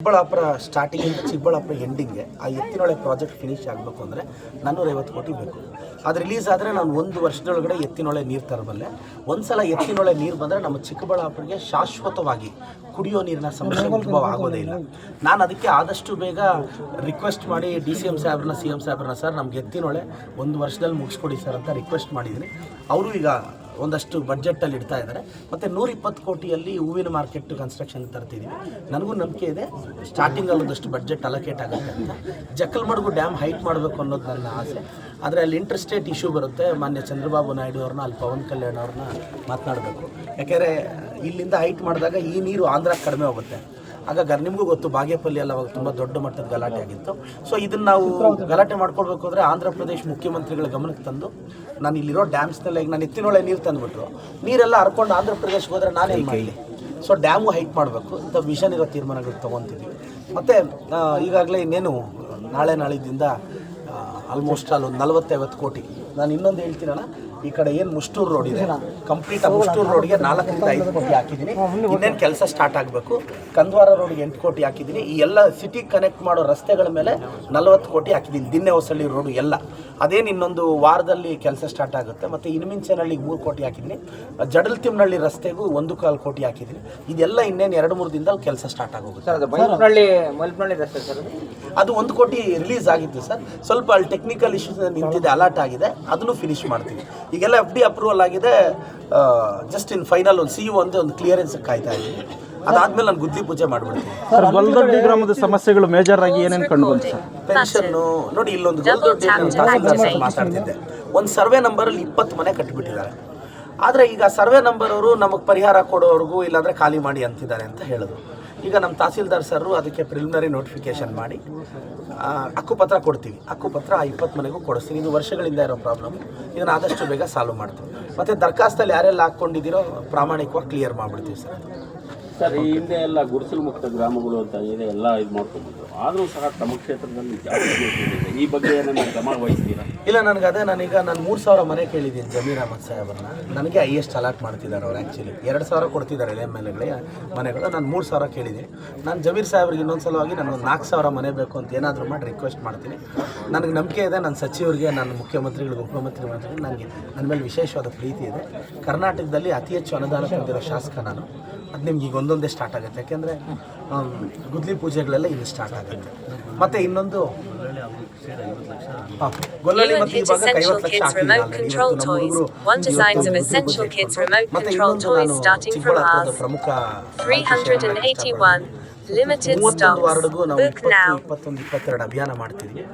ಚಿಕ್ಕಬಳ್ಳಾಪುರ ಸ್ಟಾರ್ಟಿಂಗಿಂದ ಚಿಕ್ಕಬಳ್ಳಾಪುರ ಎಂಡಿಂಗ್ಗೆ ಆ Ettinahole project finish ಆಗಬೇಕು ಅಂದರೆ 450 ಕೋಟಿ ಬೇಕು. ಅದು ರಿಲೀಸ್ ಆದರೆ ನಾನು 1 ವರ್ಷದೊಳಗಡೆ ಎತ್ತಿನೊಳೆ ನೀರು ತರಬಲ್ಲೆ. ಒಂದು ಸಲ ಎತ್ತಿನೊಳೆ ನೀರು ಬಂದರೆ ನಮ್ಮ ಚಿಕ್ಕಬಳ್ಳಾಪುರಿಗೆ ಶಾಶ್ವತವಾಗಿ ಕುಡಿಯೋ ನೀರಿನ ಸಮಸ್ಯೆ ಉದ್ಭವ ಆಗೋದೇ ಇಲ್ಲ. ನಾನು ಅದಕ್ಕೆ ಆದಷ್ಟು ಬೇಗ ರಿಕ್ವೆಸ್ಟ್ ಮಾಡಿ DCM ಸಾಹೇಬ್ರನ್ನ CM ಸಾಹೇಬ್ರನ್ನ ಸರ್ ನಮ್ಗೆ ಎತ್ತಿನೊಳೆ 1 ವರ್ಷದಲ್ಲಿ ಮುಗಿಸ್ಕೊಡಿ ಸರ್ ಅಂತ ರಿಕ್ವೆಸ್ಟ್ ಮಾಡಿದ್ದೀನಿ. ಅವರು ಈಗ ಒಂದಷ್ಟು ಬಡ್ಜೆಟಲ್ಲಿ ಇಡ್ತಾ ಇದ್ದಾರೆ. ಮತ್ತು 120 ಕೋಟಿಯಲ್ಲಿ ಹೂವಿನ ಮಾರ್ಕೆಟ್ ಕನ್ಸ್ಟ್ರಕ್ಷನ್ ತರ್ತಿದ್ದೀವಿ. ನನಗೂ ನಂಬಿಕೆ ಇದೆ ಸ್ಟಾರ್ಟಿಂಗಲ್ಲಿ ಒಂದಷ್ಟು ಬಡ್ಜೆಟ್ ಅಲೋಕೇಟ್ ಆಗುತ್ತೆ ಅಂತ. ಜಕ್ಕಲಮಡುಗು ಡ್ಯಾಮ್ ಹೈಟ್ ಮಾಡಬೇಕು ಅನ್ನೋದು ನನ್ನ ಆಸೆ. ಆದರೆ ಅಲ್ಲಿ ಇಂಟರ್ಸ್ಟೇಟ್ ಇಶ್ಯೂ ಬರುತ್ತೆ. ಮಾನ್ಯ ಚಂದ್ರಬಾಬು ನಾಯ್ಡು ಅವ್ರನ್ನ ಅಲ್ಲಿ ಪವನ್ ಕಲ್ಯಾಣ್ ಅವ್ರನ್ನ ಮಾತನಾಡಬೇಕು. ಯಾಕೆಂದರೆ ಇಲ್ಲಿಂದ ಹೈಟ್ ಮಾಡಿದಾಗ ಈ ನೀರು ಆಂಧ್ರಕ್ಕೆ ಕಡಿಮೆ ಹೋಗುತ್ತೆ. ಆಗ ನಿಮಗೂ ಗೊತ್ತು ಬಾಗೇಪಲ್ಲಿ ಎಲ್ಲ ಅವಾಗ ತುಂಬ ದೊಡ್ಡ ಮಟ್ಟದ ಗಲಾಟೆ ಆಗಿತ್ತು. ಸೊ ಇದನ್ನು ನಾವು ಗಲಾಟೆ ಮಾಡ್ಕೊಳ್ಬೇಕು ಅಂದರೆ ಆಂಧ್ರ ಪ್ರದೇಶ ಮುಖ್ಯಮಂತ್ರಿಗಳ ಗಮನಕ್ಕೆ ತಂದು ನಾನು ಇಲ್ಲಿರೋ ಡ್ಯಾಮ್ಸ್ನೆಲ್ಲ ಈಗ ನಾನು ಎತ್ತಿನೊಳೆ ನೀರು ತಂದುಬಿಟ್ರು ನೀರೆಲ್ಲ ಹರ್ಕೊಂಡು ಆಂಧ್ರ ಪ್ರದೇಶಕ್ಕೆ ಹೋದರೆ ನಾನೇನು ಮಾಡಲಿ. ಸೊ ಡ್ಯಾಮು ಹೈಟ್ ಮಾಡಬೇಕು ಇಂಥ ವಿಷನ್ ಇರೋ ತೀರ್ಮಾನಗಳು ತೊಗೊತಿದ್ವಿ. ಮತ್ತು ಈಗಾಗಲೇ ಇನ್ನೇನು ನಾಳಿದ್ದಿಂದ ಆಲ್ಮೋಸ್ಟ್ ಅಲ್ಲಿ ಒಂದು 40-50 ಕೋಟಿ. ನಾನು ಇನ್ನೊಂದು ಹೇಳ್ತೀನಣ್ಣ, ಈ ಕಡೆ ಏನು ಮುಷ್ಟೂರು ರೋಡ್ ಇದೆ ಕಂಪ್ಲೀಟ್ ಆ ಮುಷ್ಟೂರು ರೋಡ್ಗೆ 4-5 ಕೋಟಿ ಹಾಕಿದ್ದೀನಿ. ಇನ್ನೇನು ಕೆಲಸ ಸ್ಟಾರ್ಟ್ ಆಗಬೇಕು. ಕಂದ್ವಾರ ರೋಡ್ಗೆ 8 ಕೋಟಿ ಹಾಕಿದ್ದೀನಿ. ಈ ಎಲ್ಲ ಸಿಟಿ ಕನೆಕ್ಟ್ ಮಾಡೋ ರಸ್ತೆಗಳ ಮೇಲೆ 40 ಕೋಟಿ ಹಾಕಿದ್ದೀನಿ. ದಿನ್ನೆ ಹೊಸಳ್ಳಿ ರೋಡು ಎಲ್ಲ ಅದೇನು ಇನ್ನೊಂದು ವಾರದಲ್ಲಿ ಕೆಲಸ ಸ್ಟಾರ್ಟ್ ಆಗುತ್ತೆ. ಮತ್ತು ಇನ್ಮಿಂಚನಹಳ್ಳಿಗೆ 3 ಕೋಟಿ ಹಾಕಿದ್ದೀನಿ. ಜಡಲ್ತಿಮ್ನಹಳ್ಳಿ ರಸ್ತೆಗೂ 1.25 ಕೋಟಿ ಹಾಕಿದ್ದೀನಿ. ಇದೆಲ್ಲ ಇನ್ನೇನು 2-3 ದಿನದಲ್ಲಿ ಕೆಲಸ ಸ್ಟಾರ್ಟ್ ಆಗೋಗುತ್ತೆ. ಅದು 1 ಕೋಟಿ ರಿಲೀಸ್ ಆಗಿತ್ತು ಸರ್. ಸ್ವಲ್ಪ ಅಲ್ಲಿ ಟೆಕ್ನಿಕಲ್ ಇಶ್ಯೂಸ್ ನಿಂತಿದೆ, ಅಲರ್ಟ್ ಆಗಿದೆ, ಅದನ್ನು ಫಿನಿಶ್ ಮಾಡ್ತೀವಿ. ಈಗೆಲ್ಲ FD ಅಪ್ರೂವಲ್ ಆಗಿದೆ. ಜಸ್ಟ್ ಇನ್ ಫೈನಲ್ ಒಂದು CEO ಒಂದು ಕ್ಲಿಯರೆನ್ಸ್ ಕಾಯ್ತಾ ಇದ್ದೀನಿ. ಅದಾದ್ಮೇಲೆ ನಾನು ಗುದ್ಲಿ ಪೂಜೆ ಮಾಡ್ಬಿಡ್ತೀನಿ. ಸರ್, ಗೊಲ್ದೊಡ್ಡಿ ಗ್ರಾಮದ ಸಮಸ್ಯೆಗಳು ಮೇಜರ್ ಆಗಿ ಏನೇನು ಕಂಡು ಬಂತು ಸರ್? ಪೆನ್ಷನ್ನು ನೋಡಿ, ಇಲ್ಲೊಂದು ಗೊಲ್ದೊಡ್ಡಿ ಮಾತಾಡ್ತಿದ್ದೆ. ಒಂದು ಸರ್ವೆ ನಂಬರಲ್ಲಿ 20 ಮನೆ ಕಟ್ಟಿಬಿಟ್ಟಿದ್ದಾರೆ. ಆದರೆ ಈಗ ಸರ್ವೆ ನಂಬರ್ ಅವರು ನಮಗೆ ಪರಿಹಾರ ಕೊಡೋವ್ರಿಗೂ ಇಲ್ಲಾಂದರೆ ಖಾಲಿ ಮಾಡಿ ಅಂತಿದ್ದಾರೆ ಅಂತ ಹೇಳಿದ್ರು. ಈಗ ನಮ್ಮ ತಹಸೀಲ್ದಾರ್ ಸರು ಅದಕ್ಕೆ ಪ್ರಿಲಿಮಿನರಿ ನೋಟಿಫಿಕೇಷನ್ ಮಾಡಿ ಹಕ್ಕುಪತ್ರ ಕೊಡ್ತೀವಿ. ಹಕ್ಕುಪತ್ರ ಆ 20 ಮನೆಗೂ ಕೊಡಿಸ್ತೀನಿ. ಇದು ವರ್ಷಗಳಿಂದ ಇರೋ ಪ್ರಾಬ್ಲಮ್. ಇದನ್ನು ಆದಷ್ಟು ಬೇಗ ಸಾಲ್ವ್ ಮಾಡ್ತೀವಿ. ಮತ್ತು ದರ್ಖಾಸ್ತಲ್ಲಿ ಯಾರೆಲ್ಲ ಹಾಕ್ಕೊಂಡಿದ್ದೀರೋ ಪ್ರಾಮಾಣಿಕವಾಗಿ ಕ್ಲಿಯರ್ ಮಾಡಿಬಿಡ್ತೀವಿ ಸರ್. ಸರ್, ಈ ಹಿಂದೆ ಎಲ್ಲ ಗುಡಿಸಲು ಮುಕ್ತ ಗ್ರಾಮಗಳು ಅಂತ ಇದೆ, ಎಲ್ಲ ಇದು ಮಾಡ್ಕೊಂಡಿದ್ರು. ಆದರೂ ಸಹ ತಮ್ಮ ಕ್ಷೇತ್ರದಲ್ಲಿ ಜಾಸ್ತಿ ಇದೆ. ಈ ಬಗ್ಗೆ ಏನಾದ್ರು ಕ್ರಮ ವಹಿಸ್ತೀರಾ? ಇಲ್ಲ, ನಾನು 3000 ಮನೆ ಕೇಳಿದ್ದೀನಿ ಜಮೀರ್ ಅಹಮದ್ ಸಾಹೇಬ್ರನ್ನ. ನನಗೆ ಹೈಯೆಸ್ಟ್ ಅಲಾಟ್ ಮಾಡ್ತಿದ್ದಾರೆ ಅವ್ರು. ಆ್ಯಕ್ಚುಲಿ 2000 ಕೊಡ್ತಿದ್ದಾರೆ MLAಗಳಿಗೆ ಮನೆಗಳು. ನಾನು 3000 ಕೇಳಿದ್ದೀನಿ. ನಾನು ಜಮೀರ್ ಸಾಹೇಬ್ರಿಗೆ ಇನ್ನೊಂದು ಸಲವಾಗಿ ನನಗೆ 4000 ಮನೆ ಬೇಕು ಅಂತ ಏನಾದರೂ ಮಾಡಿ ರಿಕ್ವೆಸ್ಟ್ ಮಾಡ್ತೀನಿ. ನನಗೆ ನಂಬಿಕೆ ಇದೆ ನನ್ನ ಸಚಿವರಿಗೆ, ನನ್ನ ಮುಖ್ಯಮಂತ್ರಿಗಳಿಗೆ, ಉಪಮುಖ್ಯಮಂತ್ರಿಗಳಿಗೆ ನನ್ನ ಮೇಲೆ ವಿಶೇಷವಾದ ಪ್ರೀತಿ ಇದೆ. ಕರ್ನಾಟಕದಲ್ಲಿ ಅತಿ ಹೆಚ್ಚು ಅನುದಾನ ತಂದಿರೋ ಶಾಸಕ ನಾನು. ಅದು ನಿಮ್ಗೆ ಈಗ ಒಂದೊಂದೇ ಸ್ಟಾರ್ಟ್ ಆಗುತ್ತೆ. ಯಾಕೆಂದರೆ ಗುದ್ಲಿ ಪೂಜೆಗಳೆಲ್ಲ ಇನ್ನು ಸ್ಟಾರ್ಟ್ ಆಗುತ್ತೆ. ಮತ್ತು ಇನ್ನೊಂದು ಗೊಲ್ಲಳ್ಳಿ ಮತ್ತು ಈ ಭಾಗ 50 ಲಕ್ಷ ಹಾಕಿದ್ದೀನಿ. ಮತ್ತು ಇನ್ನೊಂದು ನಾನು ಚಿಕ್ಕಬಳ್ಳಾಪುರದ ಪ್ರಮುಖ 31 ವಾರ್ಡ್ಗೂ ನಾವು 21-22 ಅಭಿಯಾನ ಮಾಡ್ತಿದ್ದೀವಿ.